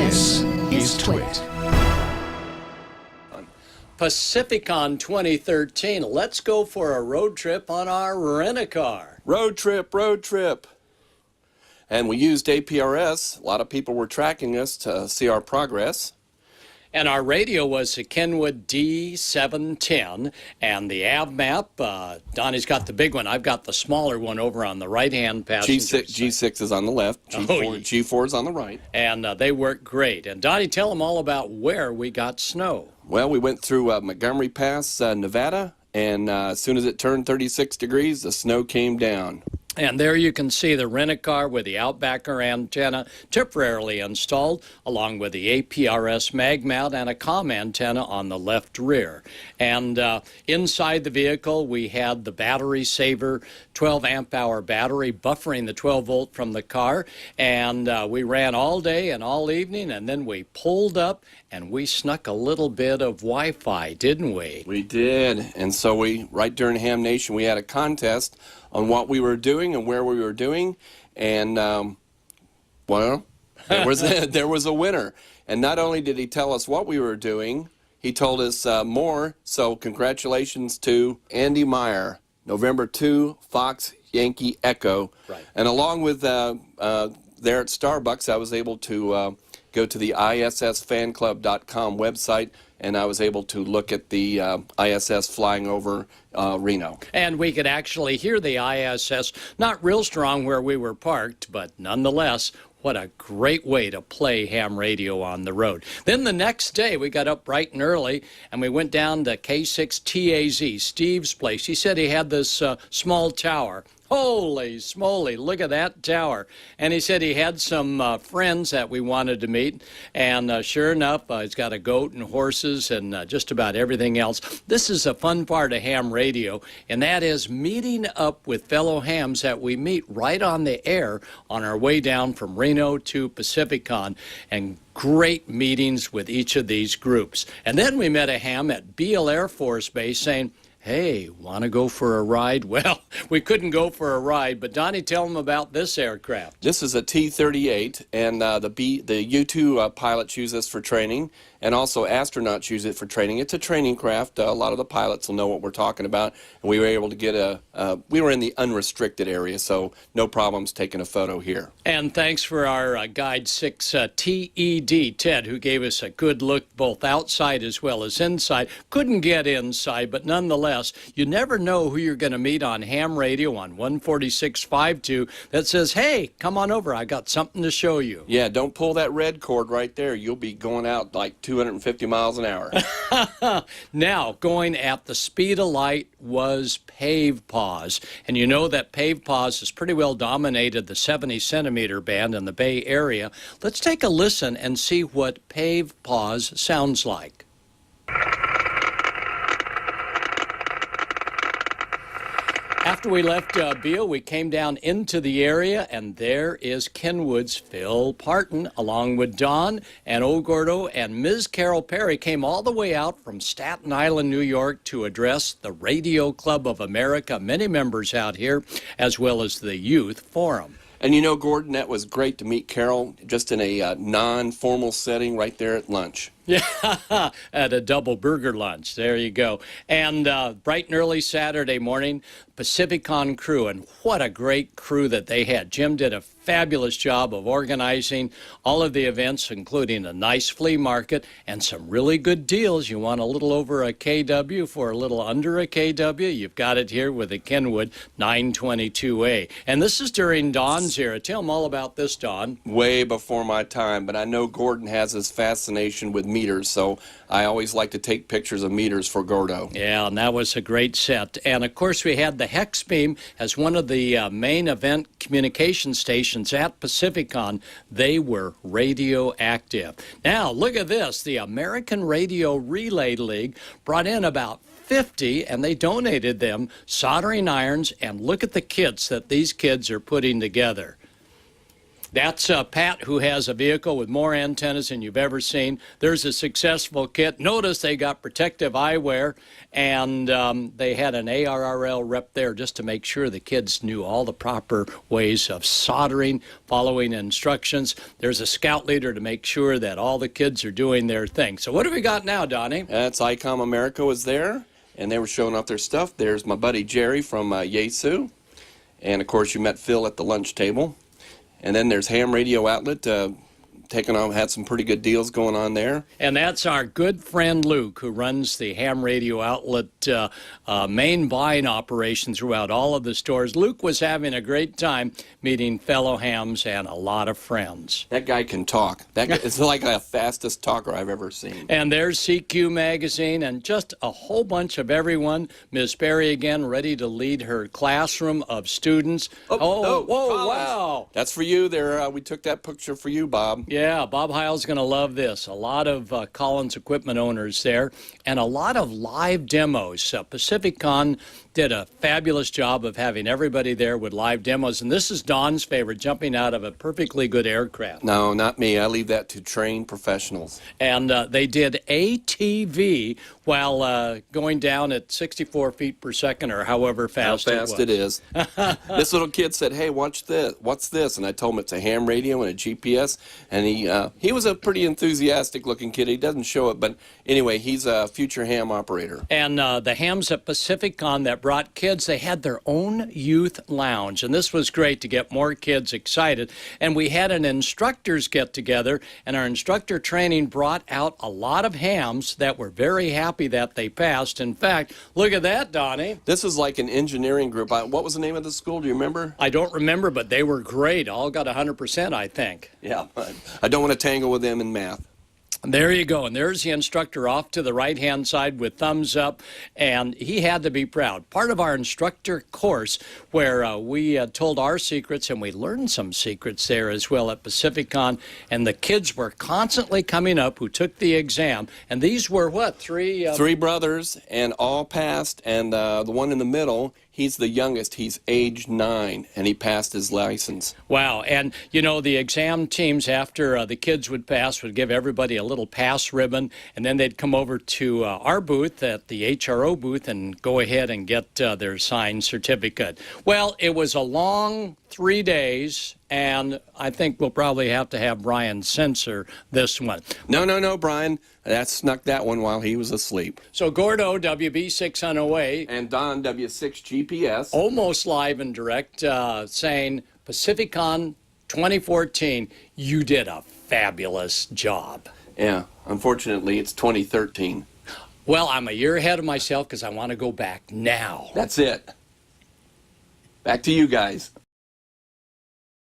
This is Twit. Pacificon 2013. Let's go for a road trip on our rent-a-car. Road trip. And we used APRS. A lot of people were tracking us to see our progress. And our radio was a Kenwood D710, and the av map, Donnie's got the big one. I've got the smaller one over on the right-hand passenger side. G6 is on the left, G4 is on the right. And they work great. And Donnie, tell them all about where we got snow. Well, we went through Montgomery Pass, Nevada, and as soon as it turned 36 degrees, the snow came down. And there you can see the rent-a-car with the Outbacker antenna temporarily installed, along with the APRS mag mount and a comm antenna on the left rear. And inside the vehicle, we had the battery saver 12 amp hour battery buffering the 12 volt from the car. And we ran all day and all evening, and then we pulled up and we snuck a little bit of Wi-Fi, didn't we? We did. And so right during Ham Nation, we had a contest on what we were doing and where we were doing, and well, there was a winner. And not only did he tell us what we were doing, he told us more. So congratulations to Andy Meyer, November 2, Fox Yankee Echo. Right. And along with there at Starbucks, I was able to go to the ISSFanclub.com website, and I was able to look at the ISS flying over Reno. And we could actually hear the ISS, not real strong where we were parked, but nonetheless, what a great way to play ham radio on the road. Then the next day, we got up bright and early, and we went down to K6TAZ, Steve's place. He said he had this small tower. Holy smoly, look at that tower. And he said he had some friends that we wanted to meet. And sure enough, he's got a goat and horses and just about everything else. This is a fun part of ham radio, and that is meeting up with fellow hams that we meet right on the air on our way down from Reno to Pacificon. And great meetings with each of these groups. And then we met a ham at Beale Air Force Base saying, hey, want to go for a ride? Well, we couldn't go for a ride, but Donnie, tell them about this aircraft. This is a T-38, and the U-2 pilots use this for training, and also astronauts use it for training. It's a training craft. A lot of the pilots will know what we're talking about, and we were able to get we were in the unrestricted area, so no problems taking a photo here. And thanks for our Guide 6 TED, Ted, who gave us a good look both outside as well as inside. Couldn't get inside, but nonetheless, you never know who you're going to meet on ham radio on 146.52 that says, hey, come on over, I got something to show you. Yeah, don't pull that red cord right there. You'll be going out like 250 miles an hour. Now, going at the speed of light was Pave Pause. And you know that Pave Pause has pretty well dominated the 70-centimeter band in the Bay Area. Let's take a listen and see what Pave Pause sounds like. After we left Beale, we came down into the area, and there is Kenwood's Phil Parton, along with Don and old Gordo, and Ms. Carol Perry came all the way out from Staten Island, New York, to address the Radio Club of America, many members out here, as well as the Youth Forum. And you know, Gordon, that was great to meet Carol just in a non-formal setting right there at lunch. Yeah, at a double burger lunch. There you go. And bright and early Saturday morning, Pacificon crew, and what a great crew that they had. Jim did a fabulous job of organizing all of the events, including a nice flea market and some really good deals. You want a little over a KW for a little under a KW? You've got it here with the Kenwood 922A. And this is during Don's era. Tell them all about this, Don. Way before my time, but I know Gordon has his fascination with meters, so I always like to take pictures of meters for Gordo. Yeah, and that was a great set. And of course, we had the Hex Beam as one of the main event communication stations at Pacificon. They were radioactive. Now, look at this. The American Radio Relay League brought in about 50, and they donated them soldering irons, and look at the kits that these kids are putting together. That's Pat, who has a vehicle with more antennas than you've ever seen. There's a successful kit. Notice they got protective eyewear, and they had an ARRL rep there just to make sure the kids knew all the proper ways of soldering, following instructions. There's a scout leader to make sure that all the kids are doing their thing. So what have we got now, Donnie? That's ICOM America was there, and they were showing off their stuff. There's my buddy Jerry from Yesu, and of course you met Phil at the lunch table. And then there's Ham Radio Outlet, had some pretty good deals going on there. And that's our good friend Luke, who runs the Ham Radio Outlet main buying operation throughout all of the stores. Luke was having a great time meeting fellow hams and a lot of friends. That guy can talk. That guy is like the fastest talker I've ever seen. And there's CQ Magazine and just a whole bunch of everyone. Miss Barry again, ready to lead her classroom of students. Whoa, wow. That's for you there. We took that picture for you, Bob. Yeah, Bob Heil's going to love this. A lot of Collins equipment owners there and a lot of live demos. Pacificon did a fabulous job of having everybody there with live demos. And this is Don's favorite, jumping out of a perfectly good aircraft. No, not me. I leave that to trained professionals. And they did ATV while going down at 64 feet per second or however fast it was. How fast it is. This little kid said, hey, watch this. What's this? And I told him it's a ham radio and a GPS. And he was a pretty enthusiastic looking kid. He doesn't show it, but anyway, he's a future ham operator. And the hams at Pacificon that brought kids, they had their own youth lounge. And this was great to get more kids excited. And we had an instructors get together, and our instructor training brought out a lot of hams that were very happy that they passed. In fact, look at that, Donnie. This is like an engineering group. What was the name of the school? Do you remember? I don't remember, but they were great. All got 100%, I think. Yeah, I don't want to tangle with them in math. There you go. And there's the instructor off to the right-hand side with thumbs up, and he had to be proud. Part of our instructor course where we told our secrets, and we learned some secrets there as well at Pacificon, and the kids were constantly coming up who took the exam. And these were what, three? Three brothers, and all passed, and the one in the middle, he's the youngest. He's age 9, and he passed his license. Wow. And, you know, the exam teams, after the kids would pass, would give everybody a little pass ribbon, and then they'd come over to our booth at the HRO booth and go ahead and get their signed certificate. Well, it was a long 3 days, and I think we'll probably have to have Brian censor this one. No, Brian. That snuck that one while he was asleep. So Gordo, WB608. And Don, W6 GPS. Almost live and direct, saying, Pacificon 2014, you did a fabulous job. Yeah, unfortunately, it's 2013. Well, I'm a year ahead of myself because I want to go back now. That's it. Back to you guys.